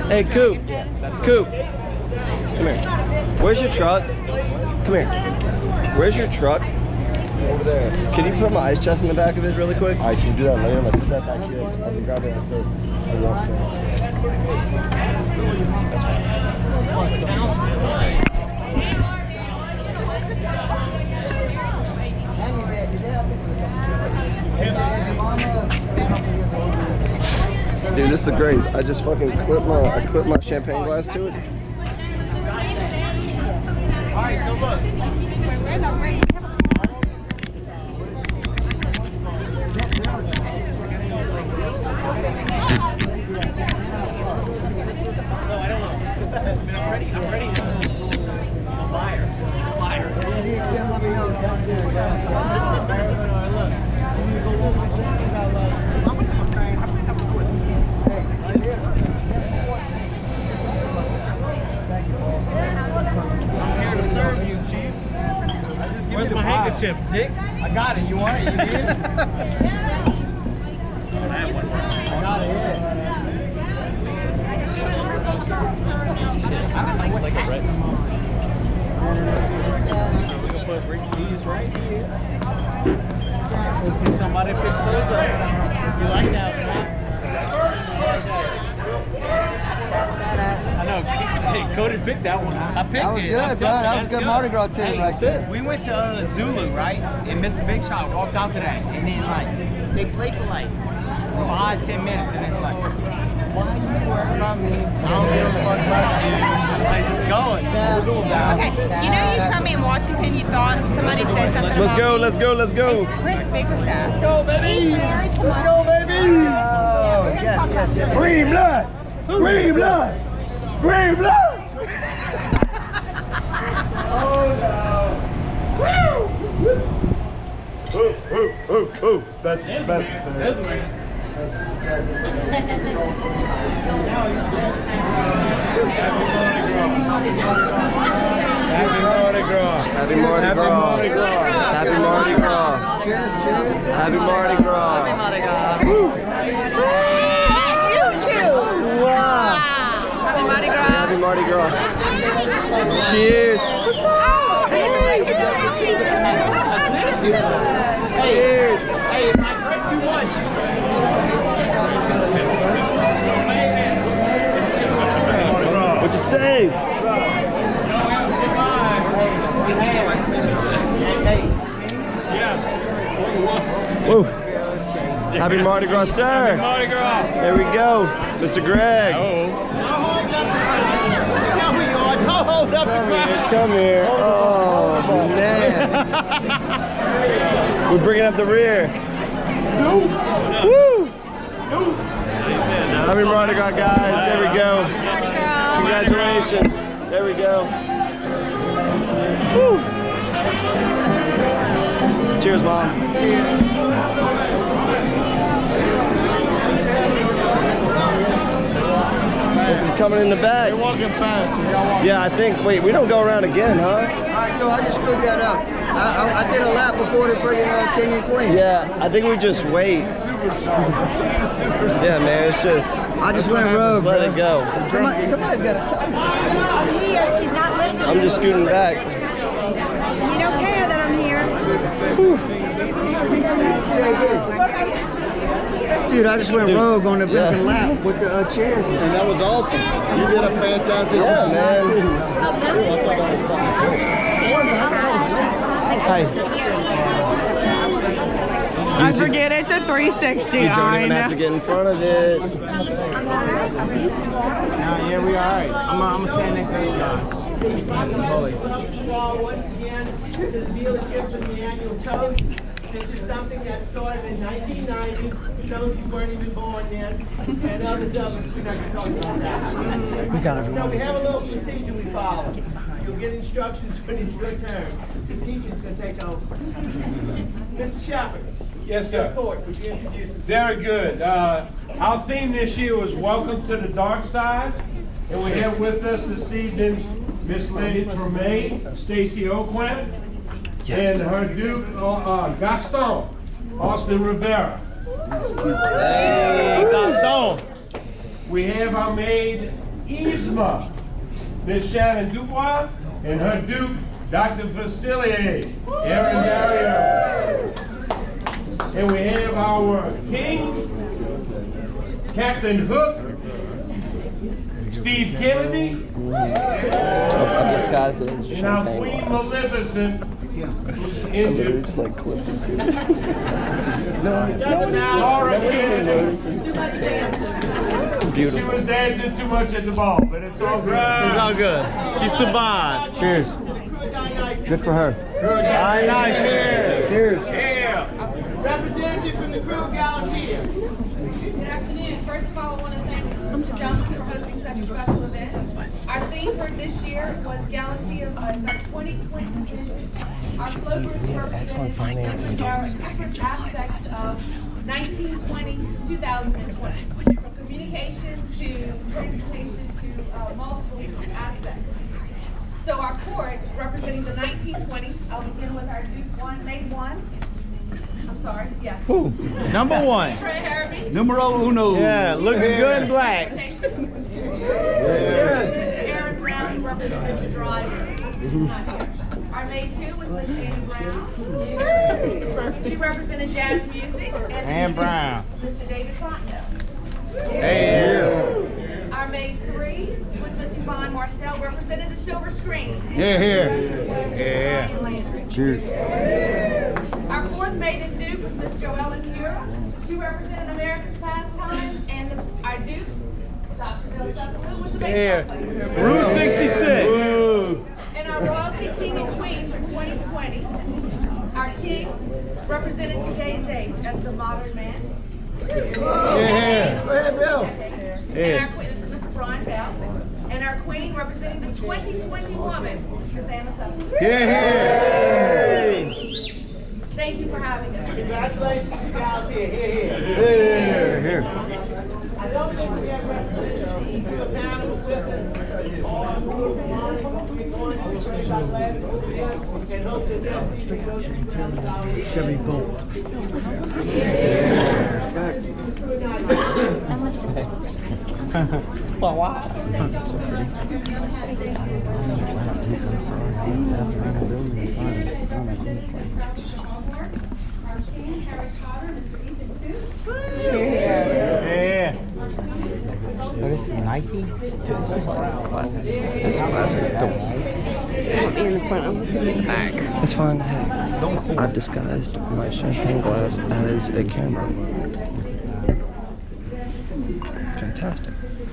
Hey, Coop. Coop. Come here. Where's your truck? Come here. Where's your truck? Over there. Can you put my ice chest in the back of it really quick? I can do that later. Like, put that back here. I can grab it after I walk in. That's fine. Dude, this is the greatest. I just fucking clipped my champagne glass to it. Alright, so look. I'm ready. I'm a liar. I'm here to serve you, Chief. Where's my handkerchief, Dick? I got it. You want it? You need it? I have one. I got it, yeah. It's like a red. We're gonna put these right here. Hopefully somebody picks those up. You like that, man? I know. Hey, Cody picked that one. I picked it. That was good, bro. That was a good Mardi Gras too, right there. We went to Zulu, right? And Mr. Big Shot walked out today. And then, like, they played for like 5-10 minutes. And it's like, why are you worried about me? I don't give a fuck about you. Like, just going. Okay, you know you told me in Washington you thought somebody said something Let's go, let's go, let's go. It's Chris Biggerstaff. Let's go, baby. Let's go, baby. Oh, yes. Green blood. Green blood. Green blood. Oh, no. Woo. That's the best. That's man. Happy Mardi Gras. Happy Mardi Gras. Happy Mardi Gras. Cheers. Happy Mardi Gras. Happy Mardi Gras. Woo. You too. Wow. Happy Mardi Gras. Happy Mardi Gras. Cheers. What's up? Cheers. Hey, if I drink too much. What you say? Woo. Happy Mardi Gras, sir. Mardi Gras. There we go. Mr. Greg. Don't hold up the crowd. Come here. Oh, man. We're bringing up the rear. Woo. Happy Mardi Gras, guys. There we go. Mardi Gras. Congratulations. There we go. Woo. Cheers, Mom. Cheers. This is coming in the back. They're walking fast. Yeah, I think, wait, we don't go around again, huh? All right, so I just screwed that up. I did a lap before they bring in King and Queen. Yeah, I think we just wait. Yeah, man, it's just, I just went rogue, let bro. it go. Somebody's got to tell me. I'm here. She's not listening. I'm just scooting back. You don't care that I'm here. Dude, I just went rogue on the fucking lap with the chairs. And that was awesome. You did a fantastic job, man. Hi. I forget it's a 360. You don't even have to get in front of it. Yeah, we all right. I'm gonna stand next to you guys. Welcome you all once again to the dealership for the annual toast. This is something that started in 1990. Some of you weren't even born then, and others of us, we're not going to talk about that. So we have a little procedure we follow. You'll get instructions when it's your turn. The teacher's going to take over. Mr. Shepard. Yes, sir. Court, would you introduce us? Very good. Our theme this year was Welcome to the Dark Side. And we have with us this evening Miss Lady Tremaine, Stacy Oquin, and her Duke Gaston, Austin Rivera. Hey, Gaston. We have our maid, Yzma, Miss Shannon Dubois, and her Duke, Dr. Vasilier, Aaron Dario. And we have our King, Captain Hook, Steve Kennedy, I'm disguised as and our champagne Queen glass. Maleficent, I literally injured. just like clipped it too. Laura Kennedy. It's She beautiful. was dancing too much at the ball, but it's all good. It's all good. She survived. Cheers. Good for her. Good. Nice. Cheers. Cheers. Yeah. Representative from the crew, Galantia. Good afternoon. First of all, I want to thank Dohmann for hosting such a special event. Our theme for this year was Galantia, it's our 2020 Our float was represented different aspects of 1920 to 2020, from communication to transportation to multiple aspects. So our court, representing the 1920s, I'll begin with our Duke 1, Maid 1. I'm sorry, yeah. Number one. Trey Harvey. Numero uno. Yeah, looking good in black. Mr. Aaron Brown, who represented the driver. Not here. Our Maid 2 was Miss Annie Brown. She represented jazz music. And Brown. Mr. David Fontenot. Hey. Our Maid 3 was Miss Yvonne Marcel, represented the silver screen. Yeah. Cheers. Our fourth Maid and Duke was Miss Joella Cura. She represented America's pastime, and our Duke, Dr. Bill Sutherland, was the baseball player. Route 66. And our Royalty King and Queen for 2020. Our King represented today's age as the modern man. And our Queen, this is Mr. Brian Bell. And our Queen representing the 2020 woman, Miss Anna Sutherland. Thank you for having us. Congratulations to Galantia. Here. I don't think we have representatives from the panel with us. All who are wanting what we're going to raise our glasses to them and hope that they'll see the goes Chevy Bolt. Our King, Harry Potter, Mr. Ethan Toots. Yeah. This is Nike? This is classic. In the front, I'm looking in the back. It's fine. I've disguised my champagne glass as a camera. Fantastic.